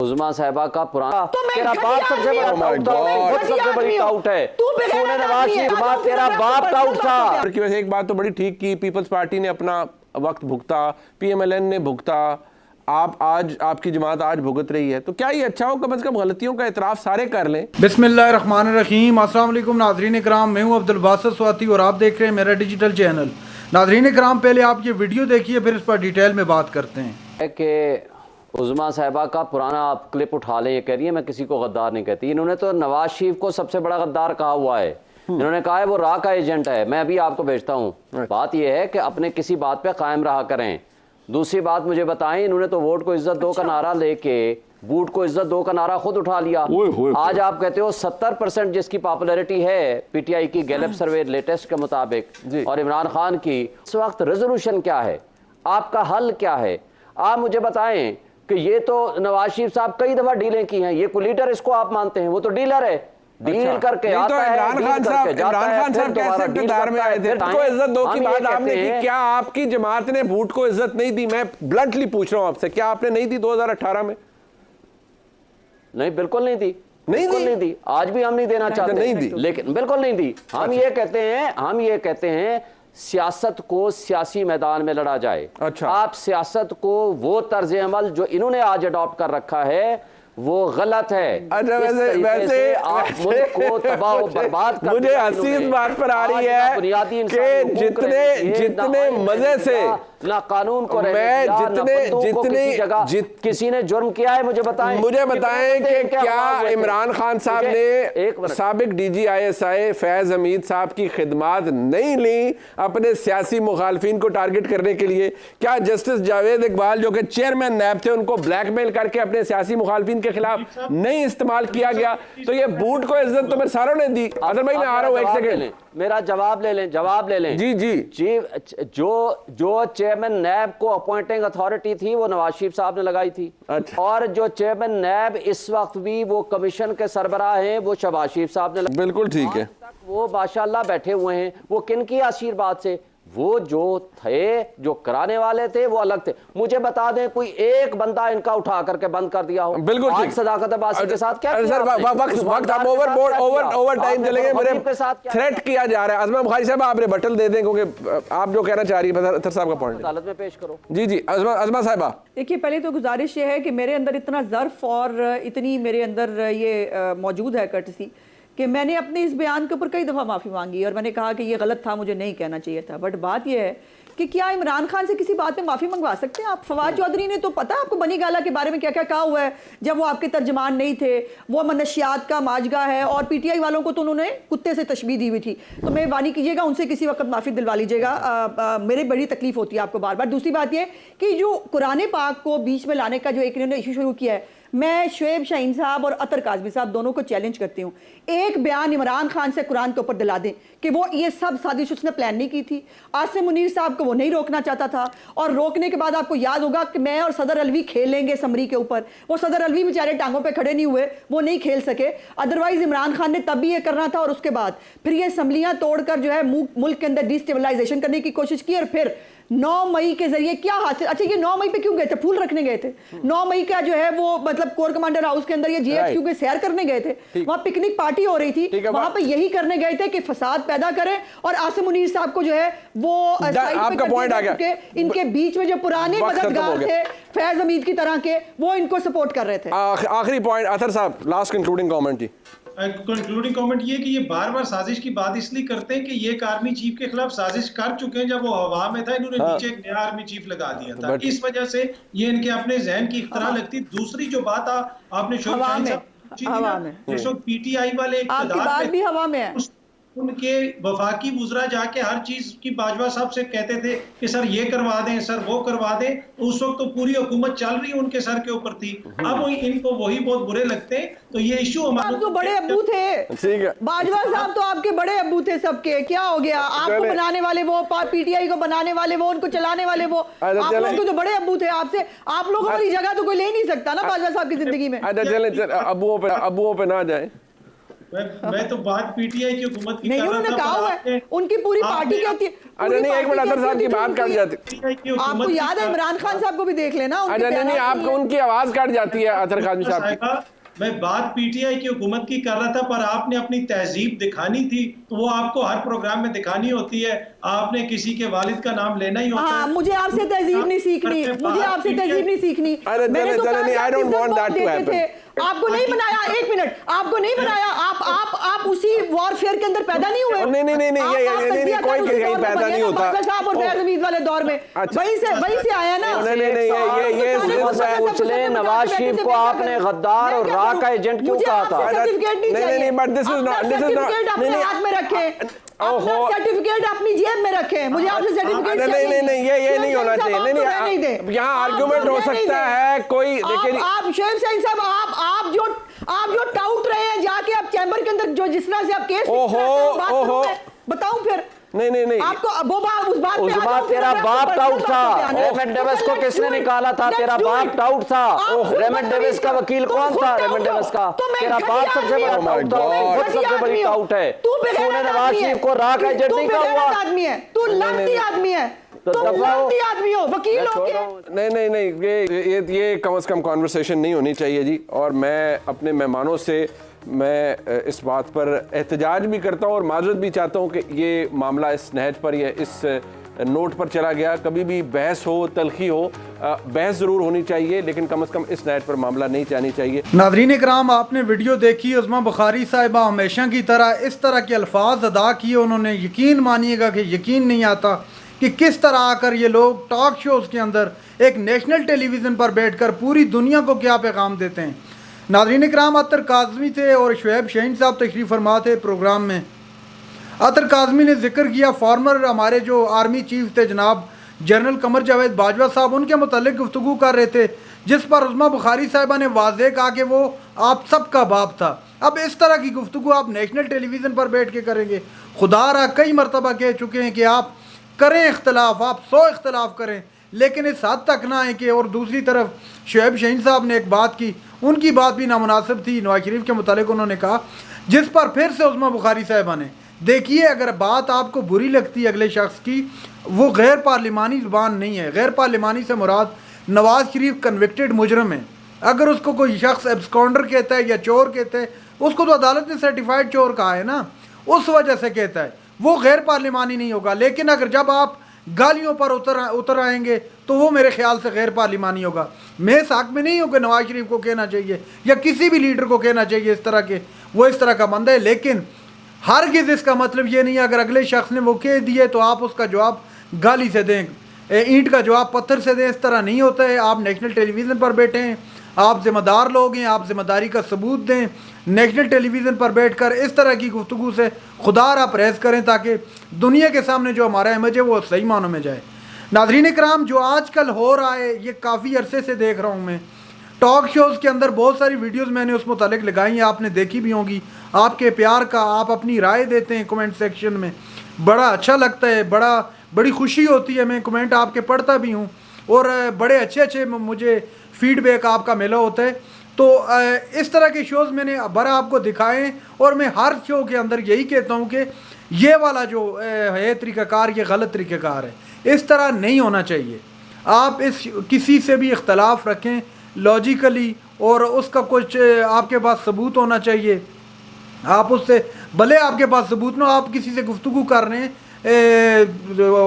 उज़मा साहिबा का पुराना तेरा बाप सबसे बड़ी टाउट है। तूने नवाज शरीफ तेरा बाप टाउट था की वजह एक बात तो बड़ी ठीक की, पीपल्स पार्टी ने अपना वक्त भुगता, पीएमएलएन ने भुगता, आप आज आपकी जमात आज भुगत रही है, तो क्या ये अच्छा हो कम से कम गलतियों का इतराफ सारे कर लें। बिस्मिल्लाहिर्रहमानिर्रहीम, अस्सलाम वालेकुम नाज़रीन इकराम, मैं हूं अब्दुल बासित स्वाति और आप देख रहे हैं मेरा डिजिटल चैनल। नाज़रीन इकराम, पहले आप ये वीडियो देखिए फिर इस पर डिटेल में बात करते हैं। कि उज़मा साहिबा का पुराना आप क्लिप उठा ले, ये कह रही है मैं किसी को गद्दार नहीं कहती। इन्होंने तो नवाज शरीफ को सबसे बड़ा गद्दार कहा हुआ है। इन्होंने कहा है वो रा का एजेंट है। मैं अभी आपको भेजता हूँ। बात यह है कि अपने किसी बात पे कायम रहा करें। दूसरी बात मुझे बताएं, इन्होंने तो वोट को इज्जत दो का नारा लेके बूट को इज्जत दो का नारा खुद उठा लिया। आज आप कहते हो 70% जिसकी पॉपुलैरिटी है पीटीआई की गैलप सर्वे लेटेस्ट के मुताबिक और इमरान खान की, इस वक्त रेजोल्यूशन क्या है, आपका हल क्या है? आप मुझे बताएं कि ये तो नवाज शरीफ साहब कई दफा डीलें की हैं, ये कोई लीडर इसको आप मानते हैं? वो तो डीलर है, डील करके आता है। इमरान खान साहब कैसे इक़्तिदार में आए थे? भूट को इज्जत दो की बात आपने की, क्या आपकी जमात ने भूट को इज्जत नहीं दी? मैं ब्लंटली पूछ रहा हूं आपसे, क्या आपने नहीं दी 2018 में? नहीं, बिल्कुल नहीं दी, नहीं दी। आज भी हम नहीं देना चाहते, नहीं दी, लेकिन बिल्कुल नहीं दी। हम ये कहते हैं सियासत को सियासी मैदान में लड़ा जाए। अच्छा, आप सियासत को वो तर्ज अमल जो इन्होंने आज अडॉप्ट कर रखा है वो गलत है। अच्छा, वैसे आप मुल्क को तबाह और बर्बाद कर, मुझे हंसी इस बात पर आ रही है कि जितने मजे से ना कानून को जितने किसी ने जुर्म किया है, मुझे बताएं कि क्या इमरान खान साहब ने साबिक DGISI फैज हमीद साहब की खिदमात नहीं ली अपने सियासी मुखालफिन को टारगेट करने के लिए? क्या जस्टिस जावेद इकबाल जो कि चेयरमैन नैब थे उनको ब्लैकमेल करके अपने सियासी मुखालफिन के खिलाफ नहीं इस्तेमाल किया गया? तो ये बूट को इज्जत तो मेरे सारों ने दी। अदर भाई मैं आ रहा हूँ, एक सेकंड, मेरा जवाब ले लें। जी, जो चेयरमैन नैब को अपॉइंटिंग अथॉरिटी थी वो नवाज शरीफ साहब ने लगाई थी। अच्छा। और जो चेयरमैन नैब इस वक्त भी वो कमीशन के सरबराह हैं वो शहबाज शरीफ साहब ने लगाई। बिल्कुल ठीक है। वो माशाल्लाह बैठे हुए हैं। वो किन की आशीर्वाद से? वो जो थे, जो कराने वाले थे वो अलग थे। मुझे बता दें कोई एक बंदा इनका उठा करके बंद कर दिया हो? बिल्कुल ठीक। सदाकत अब्बासी के साथ क्या सर वक्त आप ओवर टाइम चलेंगे, मेरे थ्रेट किया जा रहा है। अज़मा बुखारी साहब आप रिबटल दे दें क्योंकि आप जो कहना चाह रही है अतर साहब का पॉइंट अदालत में पेश करो। जी अज़मा साहिबा। देखिए, पहले तो गुजारिश ये है कि मेरे अंदर इतना ज़र्फ और इतनी मेरे अंदर ये मौजूद है कर्टसी कि मैंने अपने इस बयान के ऊपर कई दफ़ा माफ़ी मांगी और मैंने कहा कि ये गलत था, मुझे नहीं कहना चाहिए था। बट बात यह है कि क्या इमरान खान से किसी बात में माफ़ी मंगवा सकते हैं आप? फवाद चौधरी ने तो पता आपको बनी गाला के बारे में क्या क्या कहा हुआ है जब वो आपके तर्जमान नहीं थे। वो मनशियात का माजगा है और PTI वालों को तो उन्होंने कुत्ते से तशबीह दी हुई थी। तो मेहरबानी कीजिएगा उनसे किसी वक्त माफ़ी दिलवा लीजिएगा। मेरे बड़ी तकलीफ होती है आपको बार बार। दूसरी बात यह कि जो कुरान पाक को बीच में लाने का जो एक इन्होंने इशू शुरू किया है, मैं शुएब शाहीन साहब और अतर काज़मी साहब दोनों को चैलेंज करती हूँ, एक बयान इमरान खान से कुरान के ऊपर दिला दें कि वो ये सब साजिश उसने प्लान नहीं की थी। आसिम मुनीर साहब को वो नहीं रोकना चाहता था और रोकने के बाद आपको याद होगा कि मैं और सदर अलवी खेलेंगे समरी के ऊपर। वो सदर अलवी बेचारे टांगों पे खड़े नहीं हुए, वो नहीं खेल सके। अदरवाइज इमरान खान ने तब भी ये करना था और उसके बाद फिर ये असम्बलियाँ तोड़कर जो है मुल्क के अंदर डिस्टेबलाइजेशन करने की कोशिश की और फिर 9 मई के जरिए क्या हासिल। अच्छा, ये 9 मई पे क्यों गए थे? फूल रखने गए थे। 9 मई का जो है वो मतलब कोर कमांडर हाउस के अंदर ये GHQ के सैर करने गए थे, वहां पिकनिक पार्टी हो रही थी, वहां पे यही करने गए थे कि फसाद पैदा करें और आसिम मुनीर साहब को जो है वो आपका पॉइंट आ गया। इनके बीच में जो पुराने मददगार थे फैज हमीद की तरह के, वो इनको सपोर्ट कर रहे थे। आखिरी पॉइंट अतर साहब, लास्ट कंक्लूडिंग कमेंट जी। कंक्लूडिंग कमेंट ये कि ये बार बार साजिश की बात इसलिए करते हैं कि ये एक आर्मी चीफ के खिलाफ साजिश कर चुके हैं। जब वो हवा में था इन्होंने नीचे एक नया आर्मी चीफ लगा दिया था, इस वजह से ये इनके अपने जहन की इख्तरा लगती। दूसरी जो बात आपने PTI वाले भी हवा में है, उनके वफाकी वुज़रा जाके हर चीज की बाजवा साहब से कहते थे कि सर ये करवा दें, सर वो करवा दें। उस वक्त तो पूरी हुकूमत चल रही उनके सर के ऊपर थी। अब इनको वही बहुत बुरे लगते हैं। तो ये इशू हमारे तो बड़े अब्बू थे, ठीक है बाजवा साहब तो आपके बड़े अब्बू थे सबके। क्या हो गया? आपको बनाने वाले वो, PTI को बनाने वाले वो, उनको चलाने वाले वो, आप लोग तो बड़े अब्बू थे। आपसे आप लोगों वाली जगह तो कोई ले नहीं सकता ना बाजवा साहब की जिंदगी में। अबुओं पे ना जाए। मैं तो बात पीटीआई की हुकूमत की नहीं, कर रहा उन्होंने था, कहा पर हुआ है उनकी पूरी पार्टी क्या होती है। अरे नहीं, एक मिनट अतर साहब की बात कट जाती आपको याद है इमरान खान साहब को भी देख लेना। अरे नहीं, आपको उनकी आवाज कट जाती है अतर खान साहब की। मैं बात पीटीआई की हुकूमत की कर रहा था, पर आपने अपनी तहजीब दिखानी थी तो वो आपको हर प्रोग्राम में दिखानी होती है। आपने किसी के वालिद का नाम लेना ही होता है। मुझे आपसे तहजीब नहीं सीखनी, मुझे आपसे तहजीब नहीं सीखनी। मैंने तो I don't want that to happen. आपको नहीं बनाया, एक मिनट, आपको नहीं बनाया। आप उसी वॉरफेयर के अंदर पैदा नहीं हुए। नहीं ये कोई कहीं पैदा नहीं होता साहब और फैज हमीद वाले दौर में वहीं से आया ना। पूछ ले नवाज शरीफ को आपने गद्दार और रा का एजेंट क्यों कहा था? नहीं, बट दिस इज नॉट अपने हाथ में रखे, सर्टिफिकेट अपनी जेब में रखे। मुझे आपसे सर्टिफिकेट नहीं ये नहीं होना चाहिए। नहीं, यहाँ आर्गुमेंट हो सकता है कोई। देखिए आप शोएब सईद साहब, आप जो टाउट रहे हैं जाके आप चैम्बर के अंदर, जो जिस तरह से आप केस बताऊं फिर। नहीं आपको उस बात तेरा बाप टाउट था। रेमंड डेविस को किसने निकाला था? तेरा बाप टाउट था। रेमंड डेविस का वकील कौन था? रेमंड डेविस का तेरा बाप सबसे बड़ा टाउट था, सबसे बड़ी टाउट है। तूने नवाज शरीफ को राह का एजेंट नहीं कहा हुआ। आदमी है तू, लानती आदमी है तो आदमी हो, वकील हो। नहीं ये कम से कम कॉन्वर्सेशन नहीं होनी चाहिए जी। और मैं अपने मेहमानों से मैं इस बात पर एहतजाज भी करता हूँ और माजरत भी चाहता हूँ कि ये मामला इस नहज पर या इस नोट पर चला गया। कभी भी बहस हो, तलखी हो, बहस ज़रूर होनी चाहिए, लेकिन कम से कम इस नहज पर मामला नहीं जानी चाहिए। नाज़रीन इकराम, आपने वीडियो देखी। उस्मा बुखारी साहिबा हमेशा की तरह इस तरह के अल्फाज अदा किए उन्होंने। यकीन मानिएगा कि यकीन नहीं आता कि किस तरह आकर ये लोग टॉक शोज़ के अंदर एक नेशनल टेलीविज़न पर बैठकर पूरी दुनिया को क्या पैगाम देते हैं। नाज़रीन इकराम, अतर काज़मी थे और शुएब शाहीन साहब तशरीफ़ फरमा थे प्रोग्राम में। अतर काज़मी ने जिक्र किया फॉर्मर हमारे जो आर्मी चीफ थे जनाब जनरल कमर जावेद बाजवा साहब, उनके मुतालिक गुफ्तगू कर रहे थे, जिस पर उस्मा बुखारी साहिबा ने वाज़ेह कहा कि वो आप सबका बाप था। अब इस तरह की गुफ्तगू आप नेशनल टेलीविज़न पर बैठ के करेंगे? खुदारा कई मरतबा कह चुके हैं कि आप करें इख्तलाफ, आप 100 इख्तलाफ करें, लेकिन इस हद तक ना है कि। और दूसरी तरफ शुएब शाहीन साहब ने एक बात की, उनकी बात भी नामुनासिब थी, नवाज शरीफ के मुतालिक उन्होंने कहा, जिस पर फिर से उस्मा बुखारी साहिबा ने, देखिए अगर बात आपको बुरी लगती है अगले शख्स की, वो गैर पार्लिमानी ज़ुबान नहीं है। गैर पार्लिमानी से मुराद नवाज शरीफ कन्विक्टेड मुजरम है। अगर उसको कोई शख्स एब्सकॉन्डर कहता है या चोर कहता है, उसको तो अदालत ने सर्टिफाइड चोर कहा है ना, उस वजह से कहता है, वो गैर पार्लिमानी नहीं होगा। लेकिन अगर जब आप गालियों पर उतर आएंगे तो वो मेरे ख्याल से गैर पार्लिमानी होगा। मैं इस हक में नहीं हूँ कि नवाज शरीफ को कहना चाहिए या किसी भी लीडर को कहना चाहिए इस तरह के, वो इस तरह का बंदा है, लेकिन हरगिज़ इसका मतलब ये नहीं है अगर अगले शख्स ने वो कह दिए तो आप उसका जवाब गाली से दें, ईंट का जवाब पत्थर से दें। इस तरह नहीं होता है। आप नेशनल टेलीविज़न पर बैठे हैं, आप ज़िम्मेदार लोग हैं, आप ज़िम्मेदारी का सबूत दें। नेशनल टेलीविज़न पर बैठकर इस तरह की गुफ्तगू से खुदारा परहेज़ करें ताकि दुनिया के सामने जो हमारा इमेज है वो सही मानों में जाए। नाज़रीन इकराम, जो आजकल हो रहा है ये काफ़ी अरसे से देख रहा हूँ मैं। टॉक शोज़ के अंदर बहुत सारी वीडियोस मैंने उस मुतालिक लगाई हैं, आपने देखी भी होंगी। आपके प्यार का आप अपनी राय देते हैं कमेंट सेक्शन में, बड़ा अच्छा लगता है, बड़ी खुशी होती है। मैं कमेंट आपके पढ़ता भी हूँ और बड़े अच्छे मुझे फीडबैक आपका मिला होता है। तो इस तरह के शोज़ मैंने बड़ा आपको दिखाए और मैं हर शो के अंदर यही कहता हूँ कि ये वाला जो है तरीक़ाकार, ये गलत तरीक़ाकार है, इस तरह नहीं होना चाहिए। आप इस किसी से भी इख्तलाफ रखें लॉजिकली और उसका कुछ आपके पास सबूत होना चाहिए। आप उससे भले आपके पास सबूत ना, आप किसी से गुफ्तगू कर रहे हैं,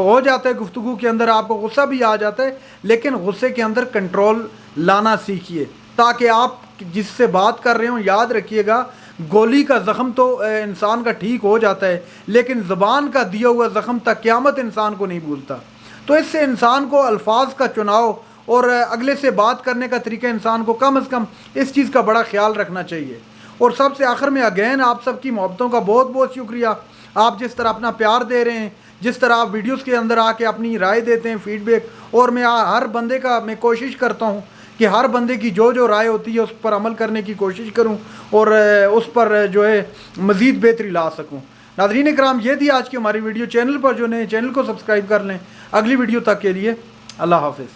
हो जाता है गुफ्तगू के अंदर आपको गुस्सा भी आ जाता है, लेकिन गुस्से के अंदर कंट्रोल लाना सीखिए ताकि आप जिससे बात कर रहे हो, याद रखिएगा गोली का ज़ख़म तो इंसान का ठीक हो जाता है, लेकिन ज़बान का दिया हुआ ज़ख़म तक क़यामत इंसान को नहीं भूलता। तो इससे इंसान को अल्फाज का चुनाव और अगले से बात करने का तरीका इंसान को कम से कम इस चीज़ का बड़ा ख्याल रखना चाहिए। और सबसे आखिर में अगेन आप सबकी मोहब्बतों का बहुत बहुत शुक्रिया। आप जिस तरह अपना प्यार दे रहे हैं, जिस तरह आप वीडियोस के अंदर आके अपनी राय देते हैं, फीडबैक, और मैं हर बंदे का मैं कोशिश करता हूँ कि हर बंदे की जो राय होती है उस पर अमल करने की कोशिश करूँ और उस पर जो है मज़ीद बेहतरी ला सकूँ। नाज़रीन इकराम, ये थी आज की हमारी वीडियो। चैनल पर जो नए चैनल को सब्सक्राइब कर लें। अगली वीडियो तक के लिए अल्लाह हाफ़िज़।